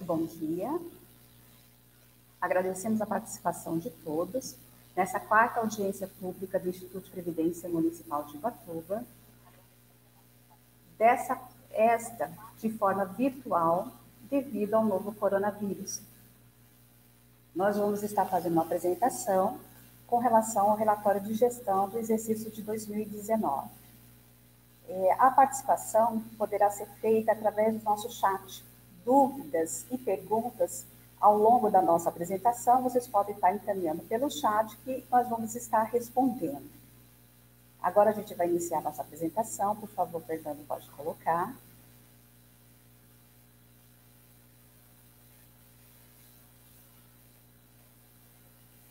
bom dia. Agradecemos a participação de todos nessa quarta audiência pública do Instituto de Previdência Municipal de Ubatuba, esta de forma virtual devido ao novo coronavírus. Nós vamos estar fazendo uma apresentação com relação ao relatório de gestão do exercício de 2019. A participação poderá ser feita através do nosso chat. Dúvidas e perguntas ao longo da nossa apresentação, vocês podem estar encaminhando pelo chat que nós vamos estar respondendo. Agora a gente vai iniciar a nossa apresentação. Por favor, Fernando, pode colocar.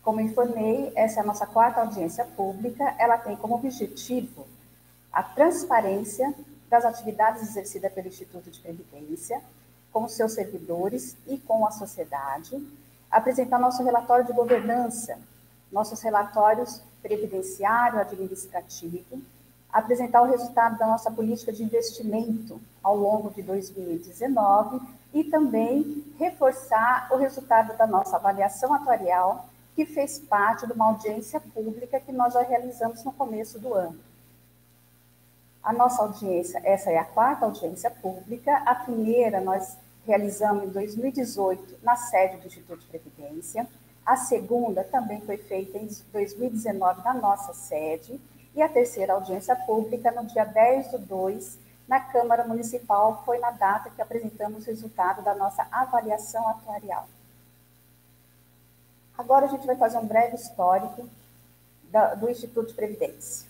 Como informei, essa é a nossa quarta audiência pública. Ela tem como objetivo a transparência das atividades exercidas pelo Instituto de Previdência, com os seus servidores e com a sociedade, apresentar nosso relatório de governança, nossos relatórios previdenciário, administrativo, apresentar o resultado da nossa política de investimento ao longo de 2019 e também reforçar o resultado da nossa avaliação atuarial, que fez parte de uma audiência pública que nós já realizamos no começo do ano. A nossa audiência, essa é a quarta audiência pública, a primeira nós realizamos em 2018 na sede do Instituto de Previdência, a segunda também foi feita em 2019 na nossa sede, e a terceira audiência pública no dia 10/2, na Câmara Municipal, foi na data que apresentamos o resultado da nossa avaliação atuarial. Agora a gente vai fazer um breve histórico do Instituto de Previdência.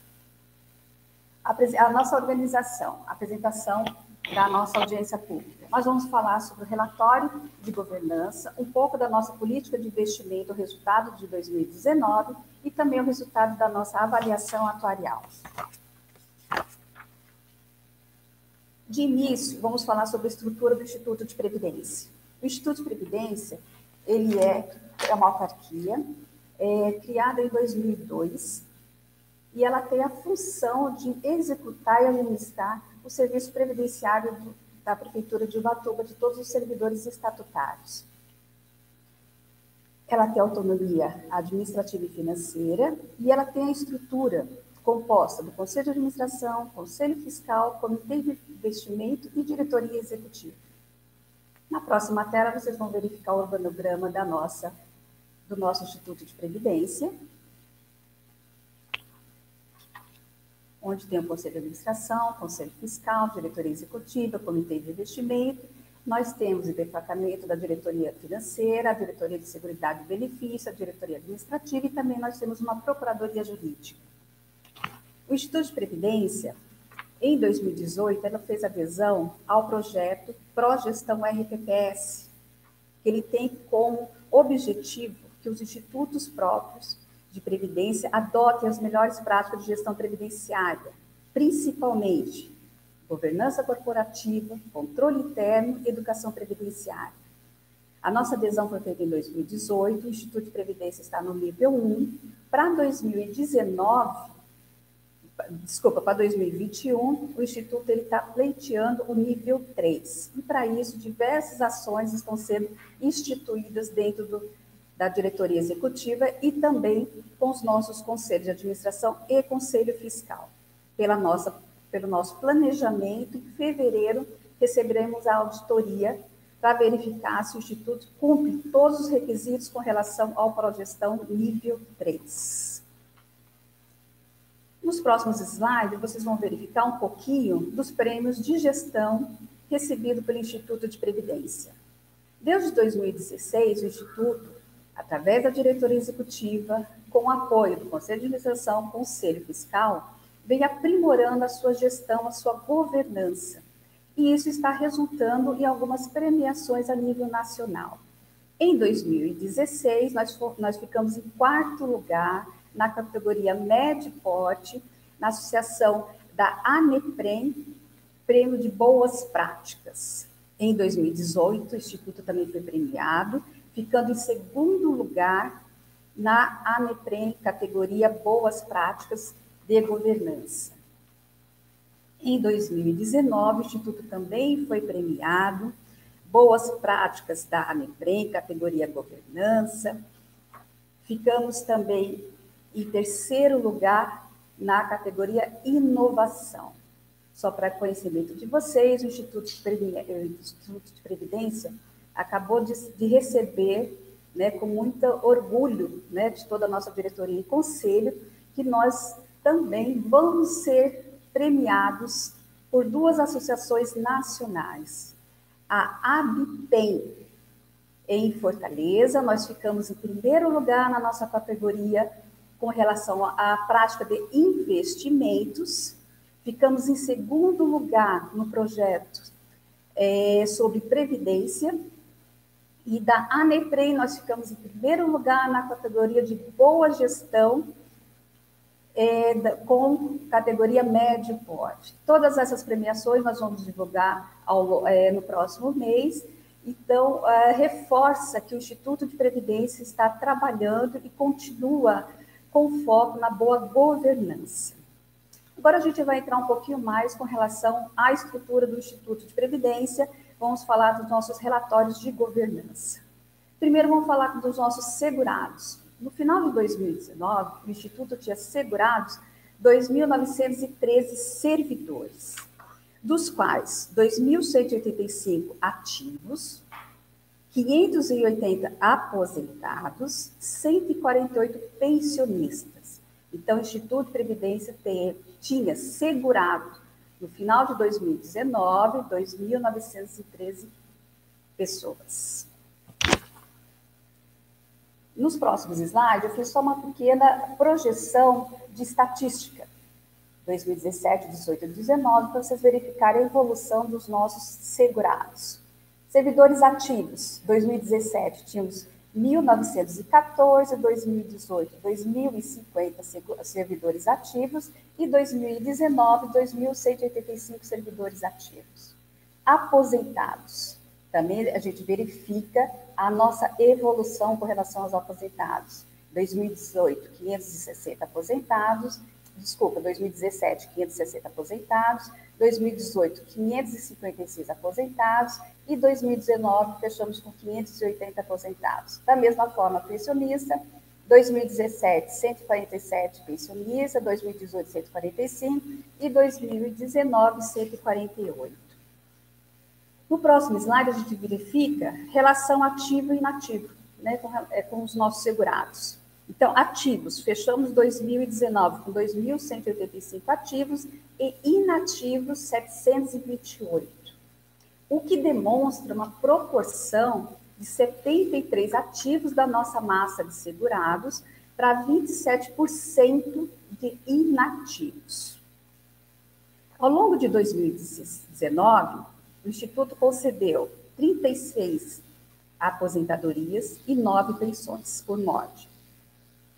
A nossa organização, a apresentação da nossa audiência pública. Nós vamos falar sobre o relatório de governança, um pouco da nossa política de investimento, o resultado de 2019 e também o resultado da nossa avaliação atuarial. De início, vamos falar sobre a estrutura do Instituto de Previdência. O Instituto de Previdência, ele é uma autarquia, criada em 2002, e ela tem a função de executar e administrar o serviço previdenciário da Prefeitura de Ubatuba, de todos os servidores estatutários. Ela tem autonomia administrativa e financeira, e ela tem a estrutura composta do Conselho de Administração, Conselho Fiscal, Comitê de Investimento e Diretoria Executiva. Na próxima tela, vocês vão verificar o organograma do nosso Instituto de Previdência, onde tem o Conselho de Administração, Conselho Fiscal, Diretoria Executiva, Comitê de Investimento. Nós temos o departamento da Diretoria Financeira, a Diretoria de Seguridade e Benefício, a Diretoria Administrativa e também nós temos uma Procuradoria Jurídica. O Instituto de Previdência, em 2018, ela fez adesão ao projeto Progestão RPPS, que ele tem como objetivo que os institutos próprios de previdência adotem as melhores práticas de gestão previdenciária, principalmente governança corporativa, controle interno e educação previdenciária. A nossa adesão foi feita em 2018, o Instituto de Previdência está no nível 1. Para 2021, o Instituto está pleiteando o nível 3. E para isso, diversas ações estão sendo instituídas dentro da diretoria executiva e também com os nossos conselhos de administração e conselho fiscal. Pelo nosso planejamento, em fevereiro, receberemos a auditoria para verificar se o Instituto cumpre todos os requisitos com relação ao Progestão nível 3. Nos próximos slides, vocês vão verificar um pouquinho dos prêmios de gestão recebidos pelo Instituto de Previdência. Desde 2016, o Instituto, através da diretoria executiva, com o apoio do Conselho de Administração, Conselho Fiscal, vem aprimorando a sua gestão, a sua governança. E isso está resultando em algumas premiações a nível nacional. Em 2016, nós ficamos em 4º lugar na categoria médio porte, na associação da ANEPREM, Prêmio de Boas Práticas. Em 2018, o Instituto também foi premiado, ficando em 2º lugar na ANEPREM, categoria Boas Práticas de Governança. Em 2019, o Instituto também foi premiado boas práticas da ANEPREM, categoria governança. Ficamos também em terceiro lugar na categoria inovação. Só para conhecimento de vocês, o Instituto de Previdência acabou de receber, né, com muito orgulho, né, de toda a nossa diretoria e conselho, que nós também vamos ser premiados por duas associações nacionais. A ABPEM, em Fortaleza, nós ficamos em primeiro lugar na nossa categoria com relação à prática de investimentos, ficamos em segundo lugar no projeto sobre previdência, e da ANEPREM nós ficamos em primeiro lugar na categoria de boa gestão, com categoria médio porte. Todas essas premiações nós vamos divulgar no próximo mês. Então, reforça que o Instituto de Previdência está trabalhando e continua com foco na boa governança. Agora a gente vai entrar um pouquinho mais com relação à estrutura do Instituto de Previdência. Vamos falar dos nossos relatórios de governança. Primeiro, vamos falar dos nossos segurados. No final de 2019, o Instituto tinha segurados 2.913 servidores, dos quais 2.185 ativos, 580 aposentados, 148 pensionistas. Então, o Instituto de Previdência tinha segurado, no final de 2019, 2.913 pessoas. Nos próximos slides, eu fiz só uma pequena projeção de estatística, 2017, 18 e 19, para vocês verificarem a evolução dos nossos segurados. Servidores ativos, 2017 tínhamos 1.914, 2018, 2.050 servidores ativos e 2019, 2.185 servidores ativos. Aposentados, também a gente verifica a nossa evolução com relação aos aposentados. 2018, 560 aposentados, 2017, 560 aposentados, 2018, 556 aposentados e 2019, fechamos com 580 aposentados. Da mesma forma, pensionista, 2017, 147 pensionistas, 2018, 145 e 2019, 148. No próximo slide, a gente verifica relação ativo e inativo, né, com os nossos segurados. Então, ativos, fechamos 2019 com 2.185 ativos e inativos 728, o que demonstra uma proporção de 73 ativos da nossa massa de segurados para 27% de inativos. Ao longo de 2019, o Instituto concedeu 36 aposentadorias e 9 pensões por morte.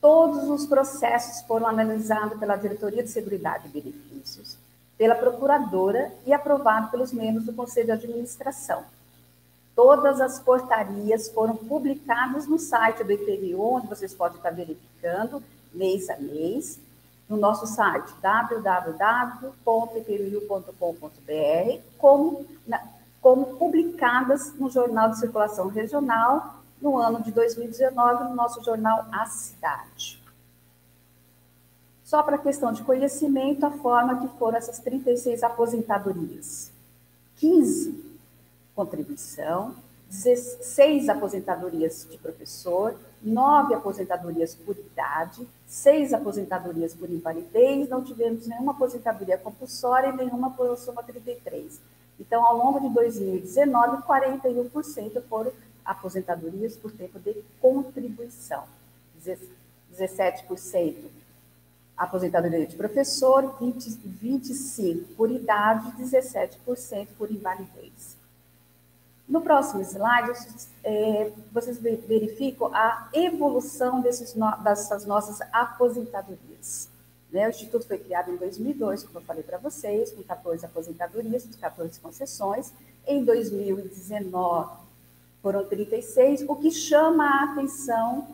Todos os processos foram analisados pela Diretoria de Seguridade e Benefícios, pela Procuradora e aprovados pelos membros do Conselho de Administração. Todas as portarias foram publicadas no site do IPMU, onde vocês podem estar verificando mês a mês, no nosso site www.ipmu.com.br, como publicadas no Jornal de Circulação Regional, no ano de 2019, no nosso jornal A Cidade. Só para questão de conhecimento, a forma que foram essas 36 aposentadorias. 15 contribuição, 16 aposentadorias de professor, 9 aposentadorias por idade, 6 aposentadorias por invalidez, não tivemos nenhuma aposentadoria compulsória e nenhuma por soma 33. Então, ao longo de 2019, 41% foram aposentadorias por tempo de contribuição, 17% aposentadoria de professor, 25% por idade, 17% por invalidez. No próximo slide, vocês verificam a evolução dessas nossas aposentadorias. Né? O Instituto foi criado em 2002, como eu falei para vocês, com 14 aposentadorias, 14 concessões. Em 2019, foram 36. O que chama a atenção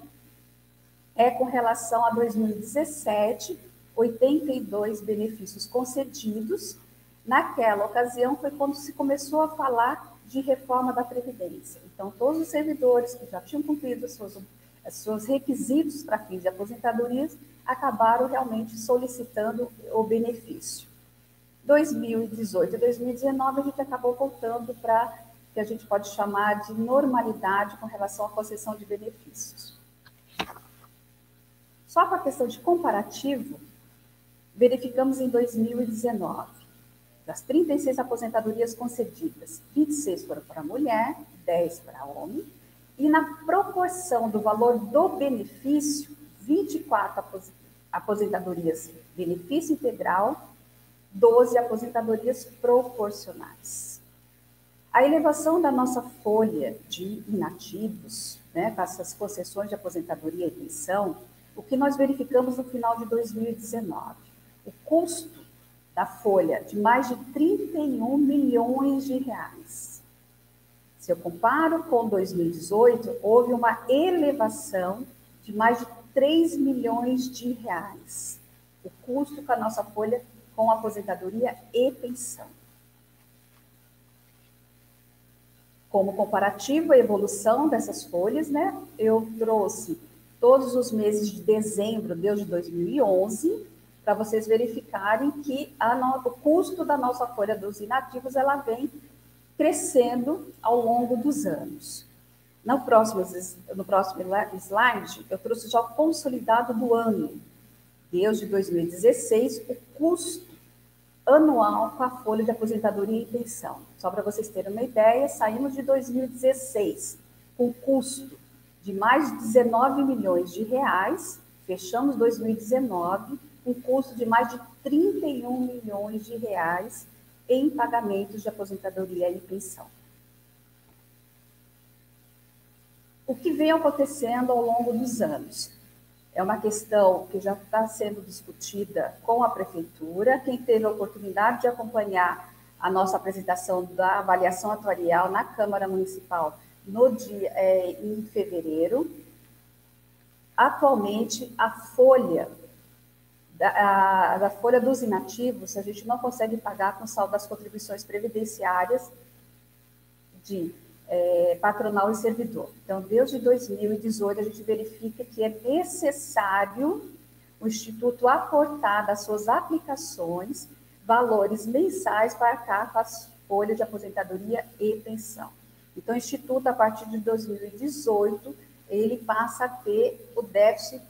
é com relação a 2017, 82 benefícios concedidos. Naquela ocasião foi quando se começou a falar de reforma da Previdência. Então, todos os servidores que já tinham cumprido os seus requisitos para fins de aposentadorias acabaram realmente solicitando o benefício. 2018 e 2019, a gente acabou voltando para o que a gente pode chamar de normalidade com relação à concessão de benefícios. Só para a questão de comparativo, verificamos em 2019, das 36 aposentadorias concedidas, 26 foram para mulher, 10 para homem, e na proporção do valor do benefício, 24 aposentadorias benefício integral, 12 aposentadorias proporcionais. A elevação da nossa folha de inativos, né, com essas concessões de aposentadoria e pensão, o que nós verificamos no final de 2019? O custo da folha de mais de 31 milhões de reais. Se eu comparo com 2018, houve uma elevação de mais de 3 milhões de reais. O custo com a nossa folha com aposentadoria e pensão. Como comparativo, a evolução dessas folhas, né? Eu trouxe todos os meses de dezembro desde 2011, para vocês verificarem que o custo da nossa folha dos inativos, ela vem crescendo ao longo dos anos. No próximo slide, eu trouxe já o consolidado do ano. Desde 2016, o custo anual com a folha de aposentadoria e pensão. Só para vocês terem uma ideia, saímos de 2016 com custo de mais de 19 milhões de reais, fechamos 2019 com custo de mais de 31 milhões de reais em pagamentos de aposentadoria e pensão. O que vem acontecendo ao longo dos anos? É uma questão que já está sendo discutida com a Prefeitura. Quem teve a oportunidade de acompanhar a nossa apresentação da avaliação atuarial na Câmara Municipal em fevereiro, atualmente a folha dos inativos, a gente não consegue pagar com saldo das contribuições previdenciárias de patronal e servidor. Então, desde 2018, a gente verifica que é necessário o Instituto aportar das suas aplicações valores mensais para arcar com as folhas de aposentadoria e pensão. Então, o Instituto, a partir de 2018, ele passa a ter o déficit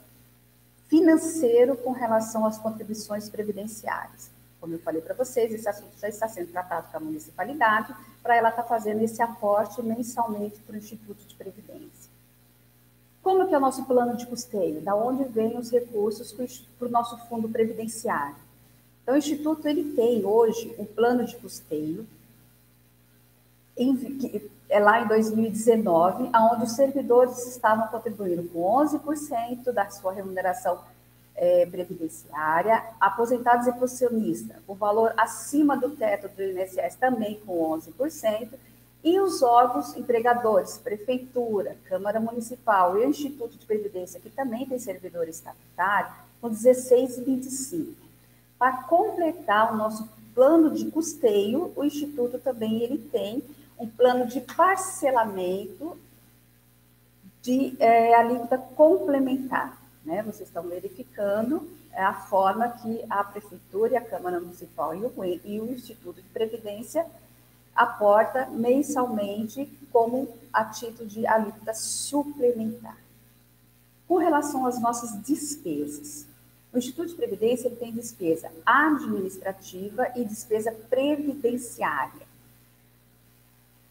financeiro com relação às contribuições previdenciárias. Como eu falei para vocês, esse assunto já está sendo tratado com a municipalidade, para ela estar fazendo esse aporte mensalmente para o Instituto de Previdência. Como que é o nosso plano de custeio? Da onde vêm os recursos para o nosso fundo previdenciário? Então, o Instituto ele tem hoje um plano de custeio, que é lá em 2019, onde os servidores estavam contribuindo com 11% da sua remuneração previdenciária, aposentados e pensionistas, o valor acima do teto do INSS também com 11%, e os órgãos empregadores, Prefeitura, Câmara Municipal e o Instituto de Previdência, que também tem servidor estatutário, com 16,25%. Para completar o nosso plano de custeio, o Instituto também ele tem um plano de parcelamento de alíquota complementar. Né? Vocês estão verificando a forma que a Prefeitura e a Câmara Municipal e o Instituto de Previdência aporta mensalmente como a título de alíquota suplementar. Com relação às nossas despesas, o Instituto de Previdência ele tem despesa administrativa e despesa previdenciária.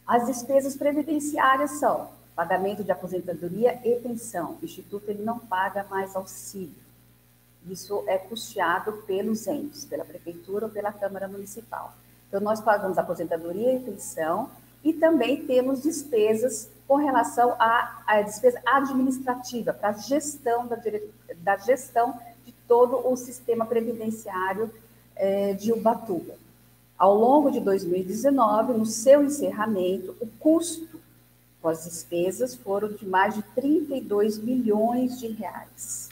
As despesas previdenciárias são pagamento de aposentadoria e pensão. O Instituto ele não paga mais auxílio. Isso é custeado pelos entes, pela Prefeitura ou pela Câmara Municipal. Então, nós pagamos aposentadoria e pensão e também temos despesas com relação à despesa administrativa, para a gestão da gestão de todo o sistema previdenciário de Ubatuba. Ao longo de 2019, no seu encerramento, o custo com as despesas foram de mais de 32 milhões de reais.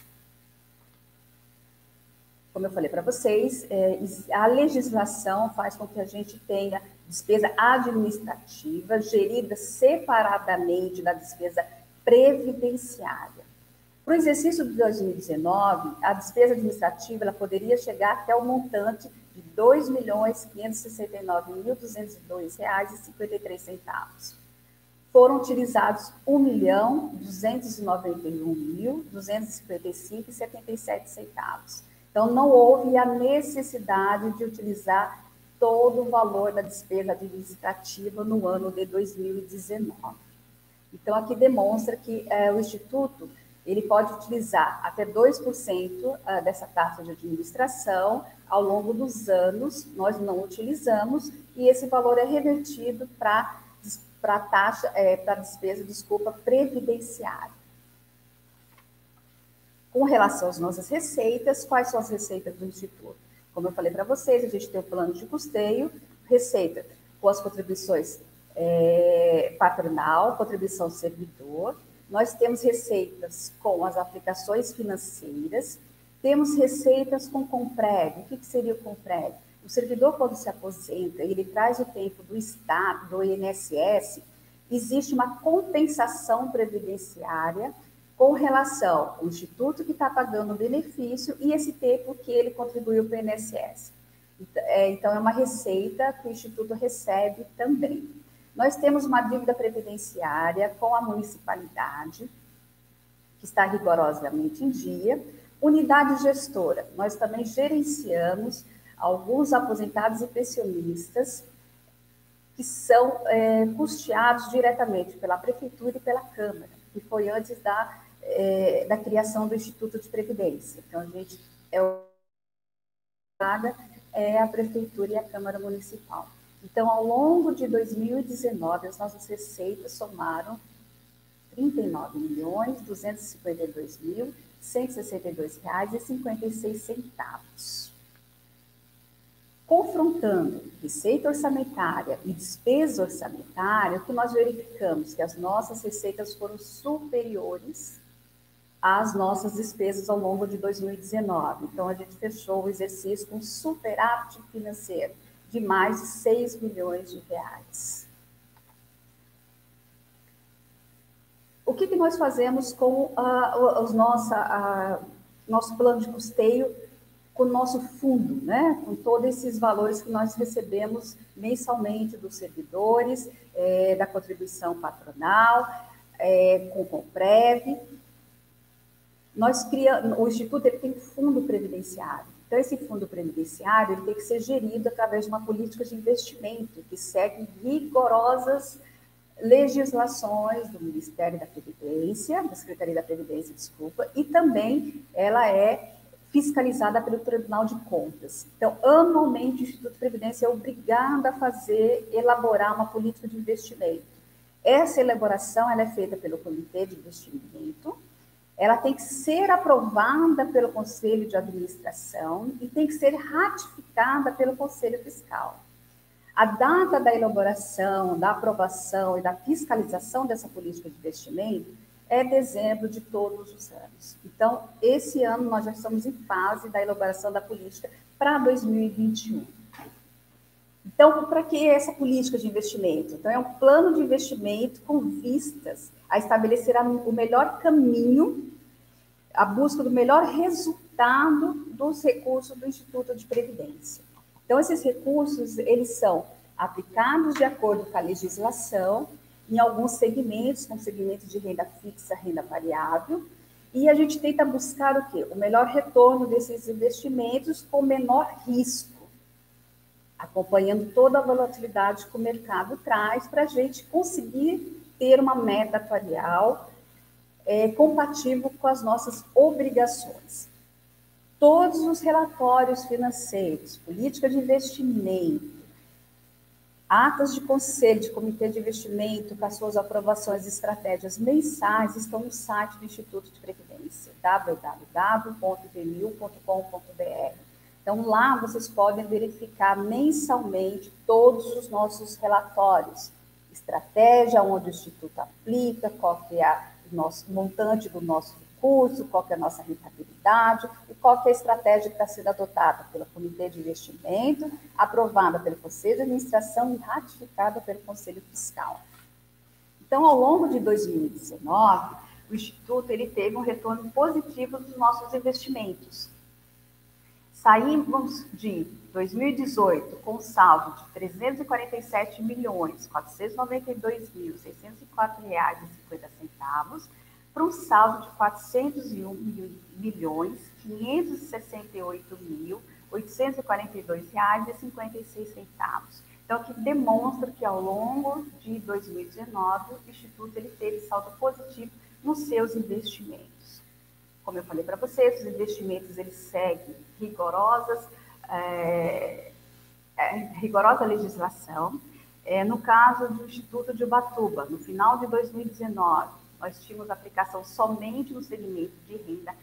Como eu falei para vocês, a legislação faz com que a gente tenha despesa administrativa, gerida separadamente da despesa previdenciária. Para o exercício de 2019, a despesa administrativa ela poderia chegar até o montante de R$ 2.569.202,53. Foram utilizados R$ 1.291.255,77. Então, não houve a necessidade de utilizar todo o valor da despesa administrativa no ano de 2019. Então, aqui demonstra que o Instituto ele pode utilizar até 2% dessa taxa de administração ao longo dos anos, nós não utilizamos, e esse valor é revertido para a despesa, previdenciária. Com relação às nossas receitas, quais são as receitas do Instituto? Como eu falei para vocês, a gente tem o plano de custeio, receita com as contribuições patronal, contribuição servidor, nós temos receitas com as aplicações financeiras, temos receitas com Compred. O que seria o Compred? O servidor, quando se aposenta, ele traz o tempo do Estado, do INSS, existe uma compensação previdenciária com relação ao instituto que está pagando o benefício e esse tempo que ele contribuiu para o INSS. Então, é uma receita que o instituto recebe também. Nós temos uma dívida previdenciária com a municipalidade, que está rigorosamente em dia. Unidade gestora, nós também gerenciamos alguns aposentados e pensionistas que são custeados diretamente pela Prefeitura e pela Câmara, que foi antes da criação do Instituto de Previdência. Então, a gente é a Prefeitura e a Câmara Municipal. Então, ao longo de 2019, as nossas receitas somaram R$ 39.252.162,56. Confrontando receita orçamentária e despesa orçamentária, o que nós verificamos que as nossas receitas foram superiores às nossas despesas ao longo de 2019. Então, a gente fechou o exercício com superávit financeiro de mais de 6 milhões de reais. O que nós fazemos com nosso plano de custeio, com o nosso fundo, né? Com todos esses valores que nós recebemos mensalmente dos servidores, da contribuição patronal, com o Comprev. O Instituto ele tem um fundo previdenciário. Então, esse fundo previdenciário ele tem que ser gerido através de uma política de investimento que segue rigorosas legislações do Ministério da Previdência, da Secretaria da Previdência, desculpa, e também ela é fiscalizada pelo Tribunal de Contas. Então, anualmente, o Instituto de Previdência é obrigado a elaborar uma política de investimento. Essa elaboração ela é feita pelo Comitê de Investimento, ela tem que ser aprovada pelo Conselho de Administração e tem que ser ratificada pelo Conselho Fiscal. A data da elaboração, da aprovação e da fiscalização dessa política de investimento é dezembro de todos os anos. Então, esse ano nós já estamos em fase da elaboração da política para 2021. Então, para que essa política de investimento? Então, é um plano de investimento com vistas a estabelecer o melhor caminho, a busca do melhor resultado dos recursos do Instituto de Previdência. Então, esses recursos, eles são aplicados de acordo com a legislação, em alguns segmentos, como segmentos de renda fixa, renda variável, e a gente tenta buscar o quê? O melhor retorno desses investimentos com menor risco, acompanhando toda a volatilidade que o mercado traz para a gente conseguir ter uma meta atuarial compatível com as nossas obrigações. Todos os relatórios financeiros, política de investimento, atas de conselho, de comitê de investimento, com as suas aprovações e estratégias mensais, estão no site do Instituto de Previdência, www.ipmil.com.br. Então, lá vocês podem verificar mensalmente todos os nossos relatórios, estratégia, onde o Instituto aplica, qual que é o montante do nosso recurso, qual que é a nossa rentabilidade e qual que é a estratégia que está sendo adotada pelo Comitê de Investimento, aprovada pelo Conselho de Administração e ratificada pelo Conselho Fiscal. Então, ao longo de 2019, o Instituto ele teve um retorno positivo dos nossos investimentos. Saímos de 2018 com saldo de R$ 347.492.604,50 para um saldo de R$ 401.568.842,56. Então, que demonstra que ao longo de 2019 o Instituto ele teve saldo positivo nos seus investimentos. Como eu falei para vocês, os investimentos eles seguem rigorosa legislação. No caso do Instituto de Ubatuba, no final de 2019, nós tínhamos aplicação somente no segmento de renda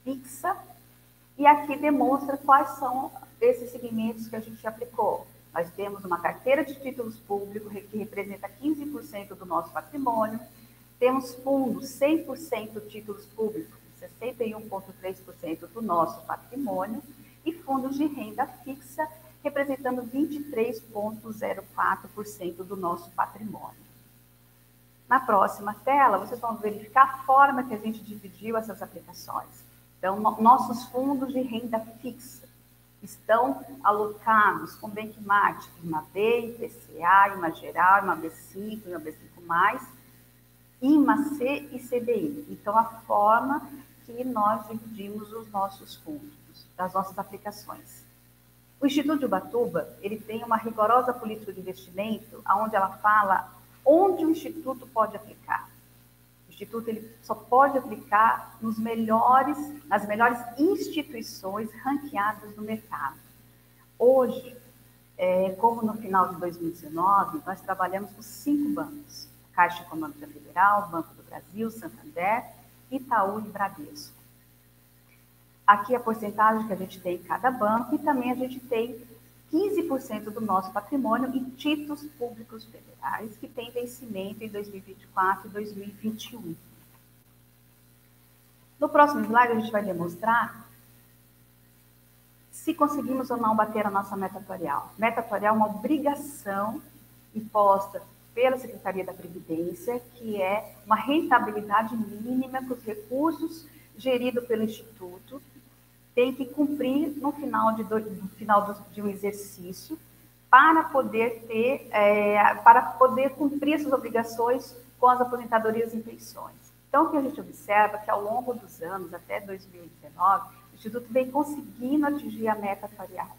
fixa, e aqui demonstra quais são esses segmentos que a gente aplicou. Nós temos uma carteira de títulos públicos que representa 15% do nosso patrimônio, temos fundos 100% títulos públicos, 61,3% do nosso patrimônio, e fundos de renda fixa, representando 23,04% do nosso patrimônio. Na próxima tela, vocês vão verificar a forma que a gente dividiu essas aplicações. Então, nossos fundos de renda fixa estão alocados com benchmark IMAB, IPCA, IMAGERAL, IMAB5, IMAB5+, IMAC e CDI. Então, a forma que nós dividimos os nossos fundos, das nossas aplicações. O Instituto de Ubatuba, ele tem uma rigorosa política de investimento, onde ela fala onde o Instituto pode aplicar. O Instituto ele só pode aplicar nas melhores instituições ranqueadas no mercado. Hoje, como no final de 2019, nós trabalhamos com 5 bancos: Caixa Econômica Federal, Banco do Brasil, Santander, Itaú e Bradesco. Aqui a porcentagem que a gente tem em cada banco, e também a gente tem 15% do nosso patrimônio em títulos públicos federais, que tem vencimento em 2024 e 2021. No próximo slide, a gente vai demonstrar se conseguimos ou não bater a nossa meta atuarial. Meta atuarial é uma obrigação imposta pela Secretaria da Previdência, que é uma rentabilidade mínima que os recursos geridos pelo Instituto tem que cumprir no final de um exercício para poder cumprir essas obrigações com as aposentadorias e pensões. Então, o que a gente observa é que ao longo dos anos, até 2019, o Instituto vem conseguindo atingir a meta atuarial.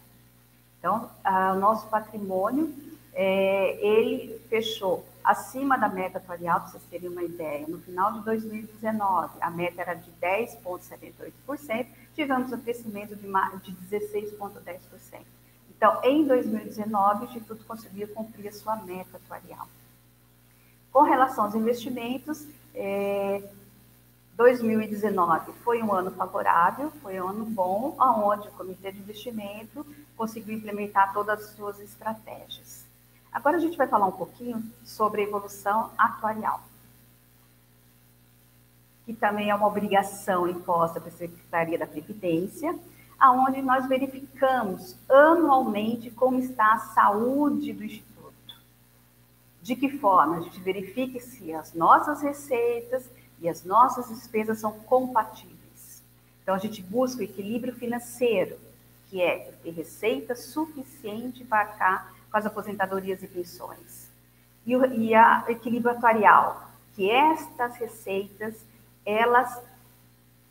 Então, o nosso patrimônio, ele fechou acima da meta atuarial, para vocês terem uma ideia. No final de 2019, a meta era de 10,78%, tivemos um crescimento de 16,10%. Então, em 2019, o Instituto conseguiu cumprir a sua meta atuarial. Com relação aos investimentos, 2019 foi um ano favorável, foi um ano bom, onde o Comitê de Investimento conseguiu implementar todas as suas estratégias. Agora a gente vai falar um pouquinho sobre a evolução atuarial, que também é uma obrigação imposta pela Secretaria da Previdência, onde nós verificamos anualmente como está a saúde do Instituto. De que forma? A gente verifica se as nossas receitas e as nossas despesas são compatíveis. Então, a gente busca o equilíbrio financeiro, que é ter receita suficiente para arcar com as aposentadorias e pensões. E o equilíbrio atuarial, que estas receitas elas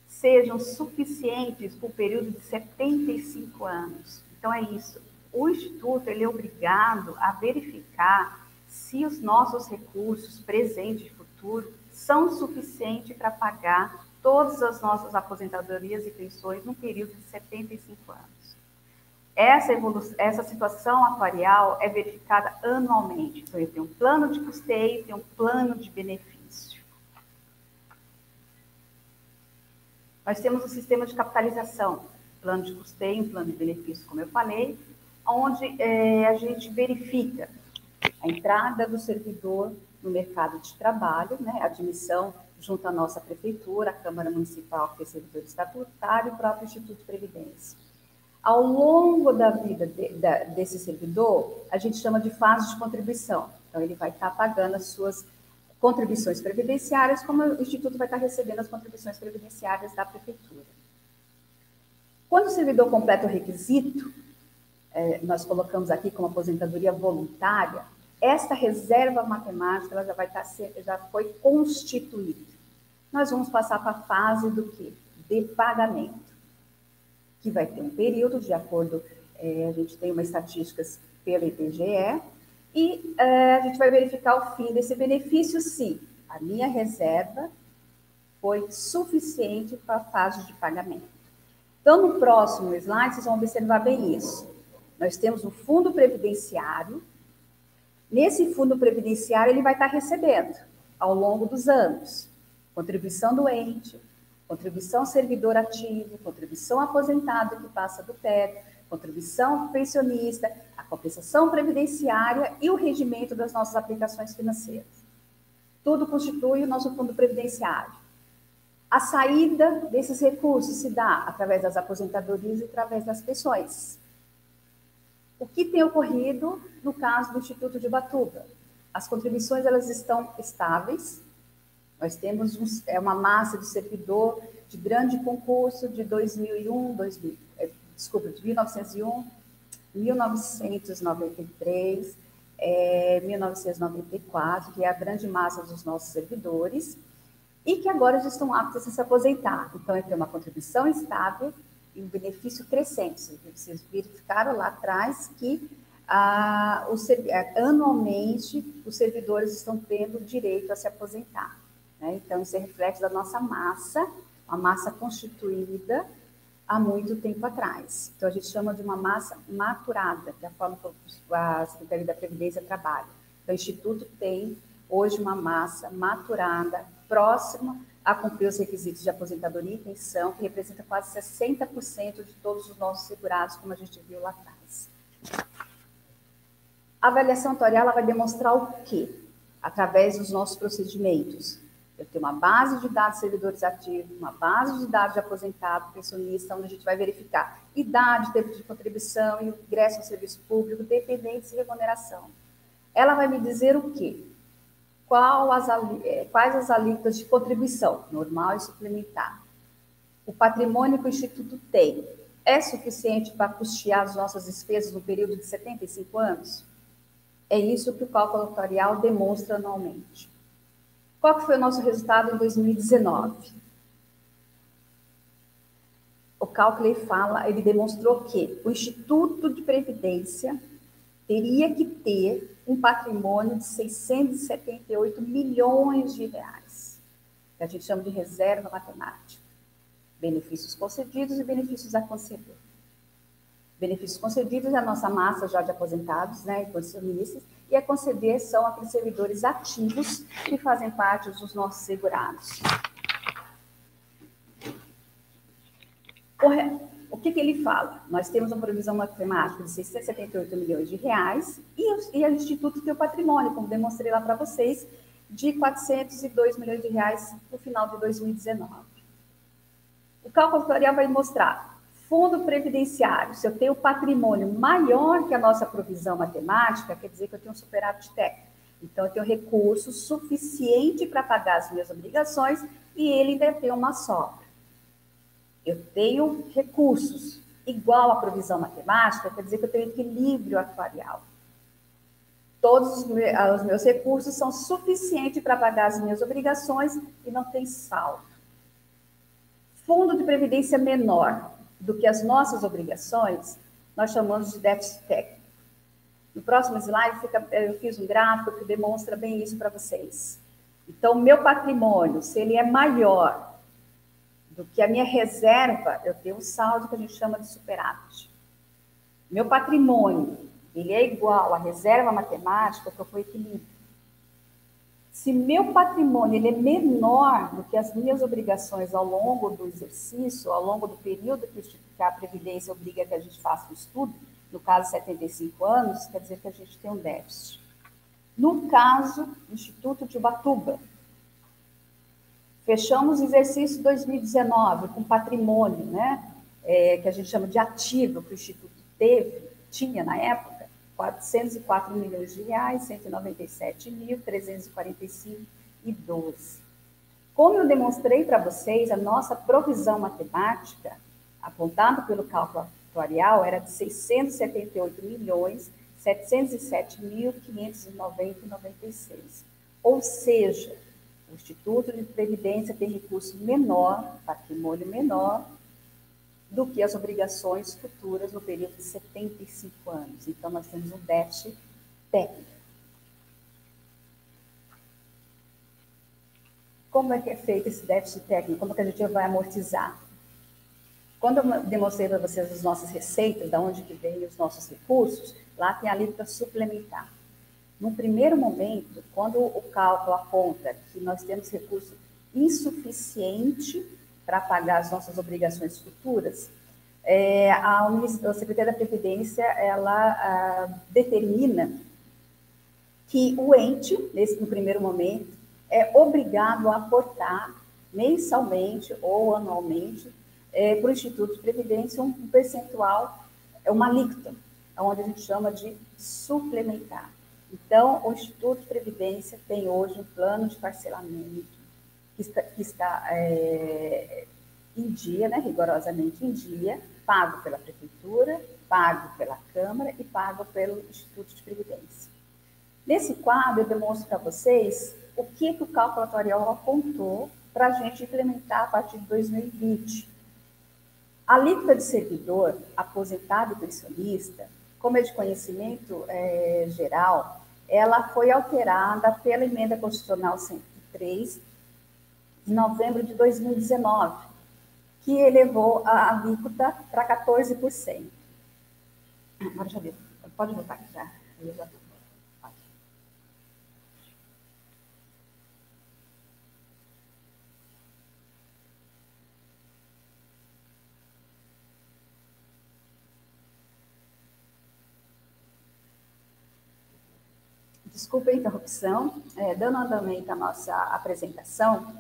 sejam suficientes por um período de 75 anos. Então, é isso. O Instituto ele é obrigado a verificar se os nossos recursos, presente e futuro, são suficientes para pagar todas as nossas aposentadorias e pensões num período de 75 anos. Essa situação atuarial é verificada anualmente. Então, eu tenho um plano de custeio, tenho um plano de benefício. Nós temos um sistema de capitalização, plano de custeio, um plano de benefício, como eu falei, onde a gente verifica a entrada do servidor no mercado de trabalho, né, a admissão junto à nossa prefeitura, a Câmara Municipal, que tem servidor estatutário, e o próprio Instituto de Previdência. Ao longo da vida desse servidor, a gente chama de fase de contribuição. Então, ele vai estar pagando as suas contribuições previdenciárias, como o Instituto vai estar recebendo as contribuições previdenciárias da prefeitura. Quando o servidor completa o requisito, nós colocamos aqui como aposentadoria voluntária, esta reserva matemática ela já foi constituída. Nós vamos passar para a fase do quê? De pagamento, que vai ter um período, de acordo, a gente tem umas estatísticas pela IBGE, e a gente vai verificar o fim desse benefício se a minha reserva foi suficiente para a fase de pagamento. Então, no próximo slide, vocês vão observar bem isso. Nós temos um fundo previdenciário. Nesse fundo previdenciário, ele vai estar recebendo, ao longo dos anos, contribuição do ente, contribuição servidor ativo, contribuição aposentado que passa do teto, contribuição pensionista, a compensação previdenciária e o regimento das nossas aplicações financeiras. Tudo constitui o nosso fundo previdenciário. A saída desses recursos se dá através das aposentadorias e através das pensões. O que tem ocorrido no caso do Instituto de Ubatuba? As contribuições elas estão estáveis. Nós temos uma massa de servidor de grande concurso de 2001, de 1901, 1993, 1994, que é a grande massa dos nossos servidores, e que agora já estão aptos a se aposentar. Então, tem uma contribuição estável e um benefício crescente. Vocês verificaram lá atrás que anualmente os servidores estão tendo direito a se aposentar. Né? Então, isso é reflexo da nossa massa, uma massa constituída há muito tempo atrás. Então, a gente chama de uma massa maturada, que é a forma como a Secretaria da Previdência trabalha. Então, o Instituto tem hoje uma massa maturada, próxima a cumprir os requisitos de aposentadoria e pensão, que representa quase 60% de todos os nossos segurados, como a gente viu lá atrás. A avaliação atuarial ela vai demonstrar o quê? Através dos nossos procedimentos. Eu tenho uma base de dados de servidores ativos, uma base de dados de aposentado, pensionista, onde a gente vai verificar idade, tempo de contribuição, ingresso ao serviço público, dependentes e remuneração. Ela vai me dizer o quê? Quais as alíquotas de contribuição, normal e suplementar. O patrimônio que o Instituto tem é suficiente para custear as nossas despesas no período de 75 anos? É isso que o cálculo atuarial demonstra anualmente. Qual que foi o nosso resultado em 2019? O cálculo ele demonstrou que o Instituto de Previdência teria que ter um patrimônio de 678 milhões de reais, que a gente chama de reserva matemática. Benefícios concedidos e benefícios a conceder. Benefícios concedidos é a nossa massa já de aposentados, né, e pensionistas, e a conceder são aqueles servidores ativos que fazem parte dos nossos segurados. O que ele fala? Nós temos uma provisão matemática de 678 milhões de reais e o Instituto tem o patrimônio, como demonstrei lá para vocês, de 402 milhões de reais no final de 2019. O cálculo atuarial vai mostrar fundo previdenciário. Se eu tenho patrimônio maior que a nossa provisão matemática, quer dizer que eu tenho um superávit técnico. Então, eu tenho recurso suficiente para pagar as minhas obrigações e ele ainda tem uma sobra. Eu tenho recursos igual à provisão matemática, quer dizer que eu tenho equilíbrio atuarial. Todos os meus recursos são suficientes para pagar as minhas obrigações e não tem saldo. Fundo de previdência menor do que as nossas obrigações, nós chamamos de déficit técnico. No próximo slide, eu fiz um gráfico que demonstra bem isso para vocês. Então, meu patrimônio, se ele é maior do que a minha reserva, eu tenho um saldo que a gente chama de superávit. Meu patrimônio, ele é igual à reserva matemática, que eu fui equilíbrio. Se meu patrimônio ele é menor do que as minhas obrigações ao longo do exercício, ao longo do período que a Previdência obriga que a gente faça o estudo, no caso 75 anos, quer dizer que a gente tem um déficit. No caso do Instituto de Ubatuba, Fechamos o exercício 2019 com patrimônio, né? Que a gente chama de ativo, que o Instituto tinha na época, 404 milhões de reais, 197.345,12. Como eu demonstrei para vocês, a nossa provisão matemática, apontada pelo cálculo atuarial, era de 678.707.590,96. Ou seja, o Instituto de Previdência tem recurso menor, patrimônio menor, do que as obrigações futuras no período de 75 anos. Então, nós temos um déficit técnico. Como é que é feito esse déficit técnico? Como é que a gente vai amortizar? Quando eu demonstrei para vocês as nossas receitas, de onde que vem os nossos recursos, lá tem a alíquota suplementar. No primeiro momento, quando o cálculo aponta que nós temos recurso insuficiente para pagar as nossas obrigações futuras, a Secretaria da Previdência, ela determina que o ente, no primeiro momento, é obrigado a aportar mensalmente ou anualmente para o Instituto de Previdência um percentual, uma alíquota, onde a gente chama de suplementar. Então, o Instituto de Previdência tem hoje um plano de parcelamento que está em dia, né, rigorosamente em dia, pago pela Prefeitura, pago pela Câmara e pago pelo Instituto de Previdência. Nesse quadro, eu demonstro para vocês o que o cálculo atuarial apontou para a gente implementar a partir de 2020. A alíquota de servidor, aposentado e pensionista, como é de conhecimento geral, ela foi alterada pela Emenda Constitucional 103, de novembro de 2019, que elevou a alíquota para 14%. Agora já deu. Pode voltar aqui já. Eu já tô. Desculpa a interrupção, dando andamento à nossa apresentação.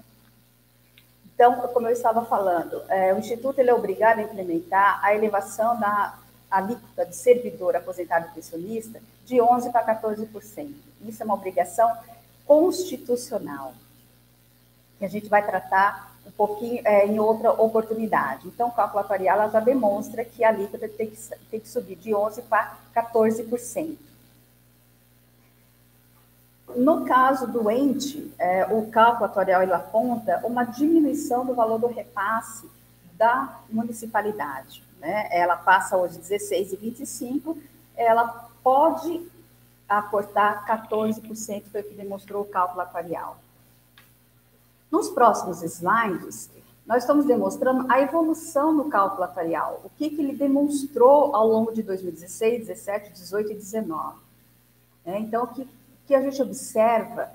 Então, como eu estava falando, o Instituto ele é obrigado a implementar a elevação da alíquota de servidor aposentado e pensionista de 11% para 14%. Isso é uma obrigação constitucional, que a gente vai tratar um pouquinho em outra oportunidade. Então, o cálculo atuarial já demonstra que a alíquota tem que subir de 11% para 14%. No caso do ente, o cálculo atuarial ele aponta uma diminuição do valor do repasse da municipalidade, né? Ela passa hoje 16,25, ela pode aportar 14%, foi o que demonstrou o cálculo atuarial. Nos próximos slides, nós estamos demonstrando a evolução do cálculo atuarial, o que ele demonstrou ao longo de 2016, 17, 18 e 19. Então, o que a gente observa,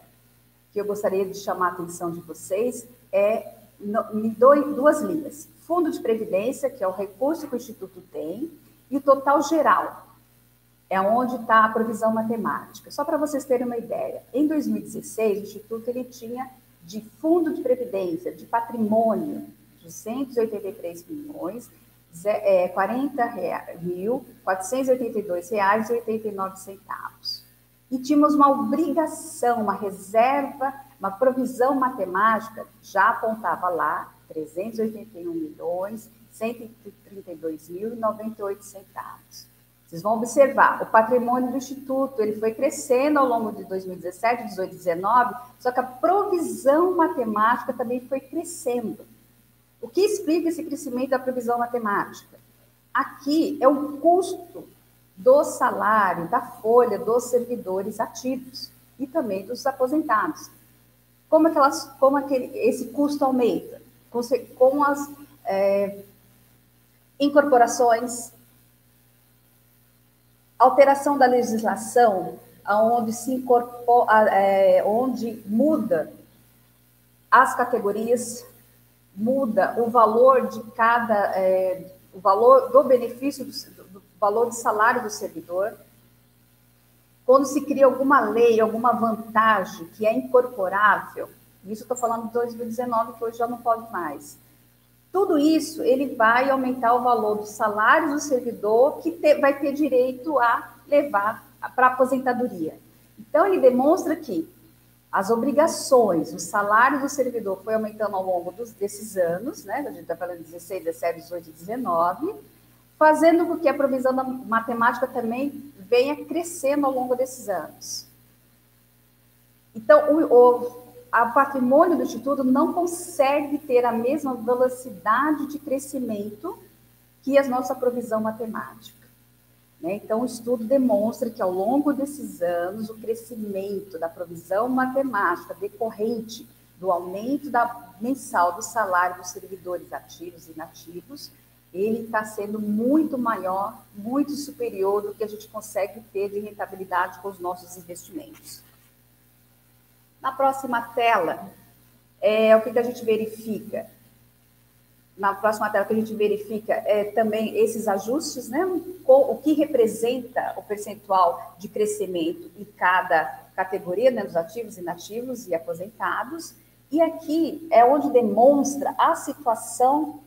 que eu gostaria de chamar a atenção de vocês, em duas linhas. Fundo de Previdência, que é o recurso que o Instituto tem, e o total geral, é onde está a provisão matemática. Só para vocês terem uma ideia, em 2016, o Instituto ele tinha de fundo de previdência, de patrimônio, 283 milhões, 40.482 reais e 89 centavos. E tínhamos uma obrigação, uma reserva, uma provisão matemática, já apontava lá, 381.132.098 centavos. Vocês vão observar, o patrimônio do Instituto, ele foi crescendo ao longo de 2017, 18, 19, só que a provisão matemática também foi crescendo. O que explica esse crescimento da provisão matemática? Aqui é o custo do salário, da folha dos servidores ativos e também dos aposentados. Como esse custo aumenta? Com as incorporações, alteração da legislação, onde se incorpora, onde muda as categorias, muda o valor de cada, o valor do benefício, do valor de salário do servidor. Quando se cria alguma lei, alguma vantagem que é incorporável Isso estou falando de 2019, que hoje já não pode mais. Tudo isso, ele vai aumentar o valor dos salários do servidor, que vai ter direito a levar para a aposentadoria. Então, ele demonstra que as obrigações, o salário do servidor foi aumentando ao longo desses anos, né? A gente está falando de 16, 17, 18, 19, fazendo com que a provisão da matemática também venha crescendo ao longo desses anos. Então, o patrimônio do Instituto não consegue ter a mesma velocidade de crescimento que a nossa provisão matemática. Né? Então, o estudo demonstra que, ao longo desses anos, o crescimento da provisão matemática decorrente do aumento mensal do salário dos servidores ativos e inativos, ele está sendo muito maior, muito superior do que a gente consegue ter de rentabilidade com os nossos investimentos. Na próxima tela, o que a gente verifica? Na próxima tela, o que a gente verifica é também esses ajustes, né? O que representa o percentual de crescimento em cada categoria, né? Dos ativos, inativos e aposentados. E aqui é onde demonstra a situação,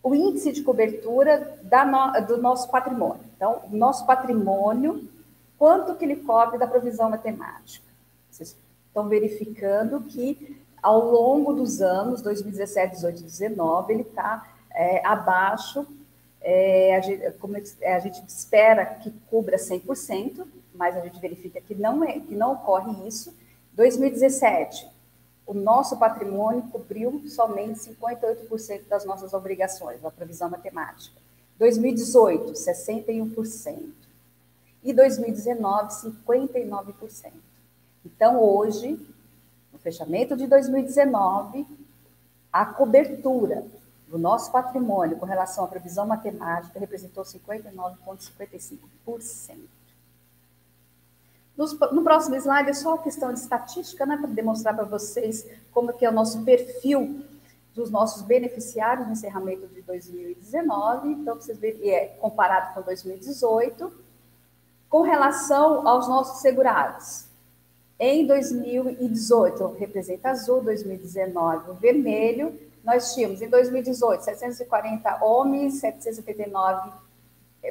o índice de cobertura do nosso patrimônio. Então, o nosso patrimônio, quanto que ele cobre da provisão matemática? Vocês estão verificando que, ao longo dos anos, 2017, 18, 19, ele está abaixo, a gente espera que cubra 100%, mas a gente verifica que não ocorre isso. 2017, o nosso patrimônio cobriu somente 58% das nossas obrigações, da provisão matemática. 2018, 61%. E 2019, 59%. Então, hoje, no fechamento de 2019, a cobertura do nosso patrimônio com relação à previsão matemática representou 59,55%. No próximo slide é só a questão de estatística, né, para demonstrar para vocês como que é o nosso perfil dos nossos beneficiários no encerramento de 2019. Então, vocês verem, comparado com 2018, com relação aos nossos segurados. Em 2018, representa azul, 2019, o vermelho. Nós tínhamos, em 2018, 740 homens, 779,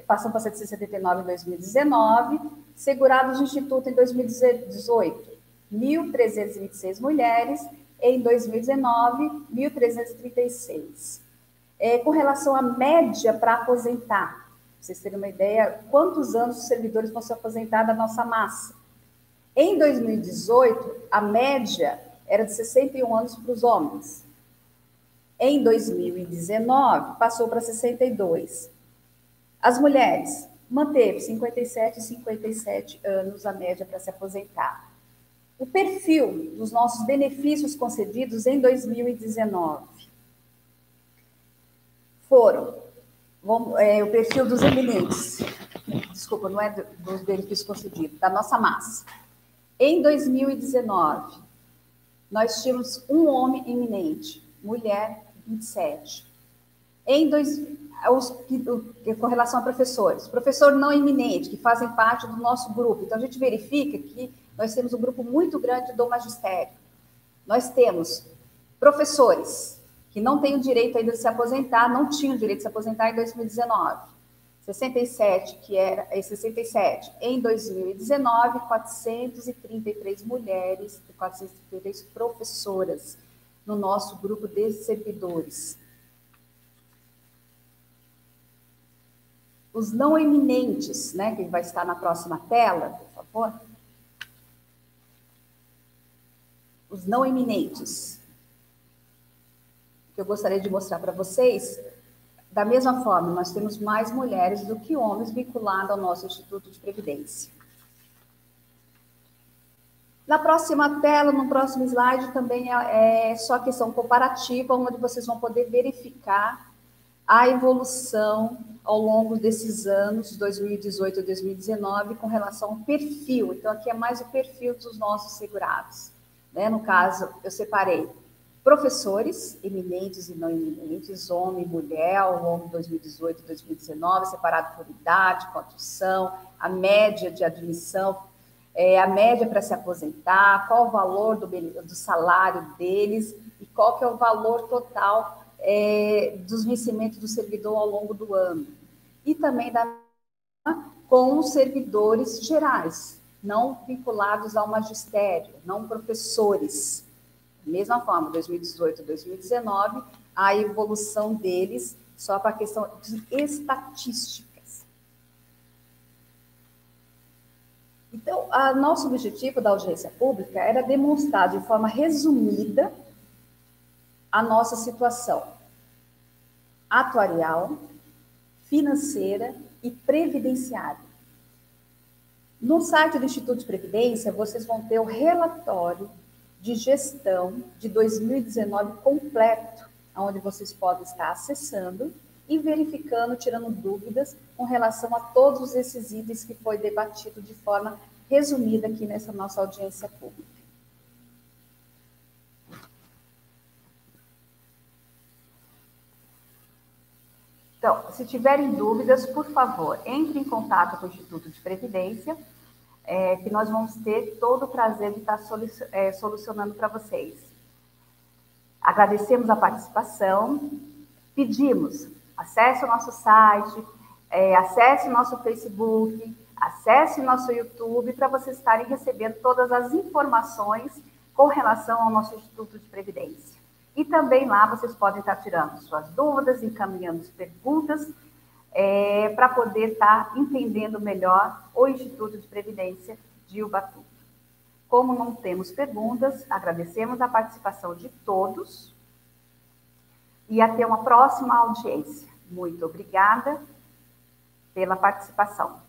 passando para 779 em 2019. Segurados do Instituto em 2018, 1.326 mulheres. Em 2019, 1.336. Com relação à média para aposentar, pra vocês terem uma ideia, quantos anos os servidores vão se aposentar da nossa massa? Em 2018, a média era de 61 anos para os homens. Em 2019, passou para 62. As mulheres, manteve 57 e 57 anos a média para se aposentar. O perfil dos nossos benefícios concedidos em 2019 foram o perfil dos eminentes, desculpa, não é dos benefícios concedidos, da nossa massa. Em 2019, nós tínhamos um homem eminente, mulher 27. Com relação a professores, professor não eminente, que fazem parte do nosso grupo. Então, a gente verifica que nós temos um grupo muito grande do magistério. Nós temos professores que não têm o direito ainda de se aposentar, não tinham o direito de se aposentar em 2019. 67, que era 67. Em 2019, 433 mulheres e 433 professoras no nosso grupo de servidores. Os não eminentes, né, que vai estar na próxima tela, por favor. Os não eminentes, que eu gostaria de mostrar para vocês. Da mesma forma, nós temos mais mulheres do que homens vinculados ao nosso Instituto de Previdência. Na próxima tela, no próximo slide, também é só a questão comparativa, onde vocês vão poder verificar a evolução ao longo desses anos, 2018 e 2019, com relação ao perfil. Então, aqui é mais o perfil dos nossos segurados. Né? No caso, eu separei professores, eminentes e não eminentes, homem e mulher, ao longo de 2018 e 2019, separado por idade, condição, a média de admissão a média para se aposentar, qual o valor do salário deles e qual que é o valor total dos vencimentos do servidor ao longo do ano. E também com os servidores gerais, não vinculados ao magistério, não professores. Da mesma forma, 2018 e 2019, a evolução deles só para a questão de estatísticas. Então, nosso objetivo da audiência pública era demonstrar de forma resumida a nossa situação atuarial, financeira e previdenciária. No site do Instituto de Previdência, vocês vão ter o relatório de gestão de 2019 completo, onde vocês podem estar acessando e verificando, tirando dúvidas com relação a todos esses itens que foi debatido de forma resumida aqui nessa nossa audiência pública. Então, se tiverem dúvidas, por favor, entre em contato com o Instituto de Previdência, que nós vamos ter todo o prazer de estar solucionando para vocês. Agradecemos a participação, pedimos, acesse o nosso site, acesse o nosso Facebook, acesse o nosso YouTube, para vocês estarem recebendo todas as informações com relação ao nosso Instituto de Previdência. E também lá vocês podem estar tirando suas dúvidas, encaminhando perguntas, para poder estar entendendo melhor o Instituto de Previdência de Ubatuba. Como não temos perguntas, agradecemos a participação de todos e até uma próxima audiência. Muito obrigada pela participação.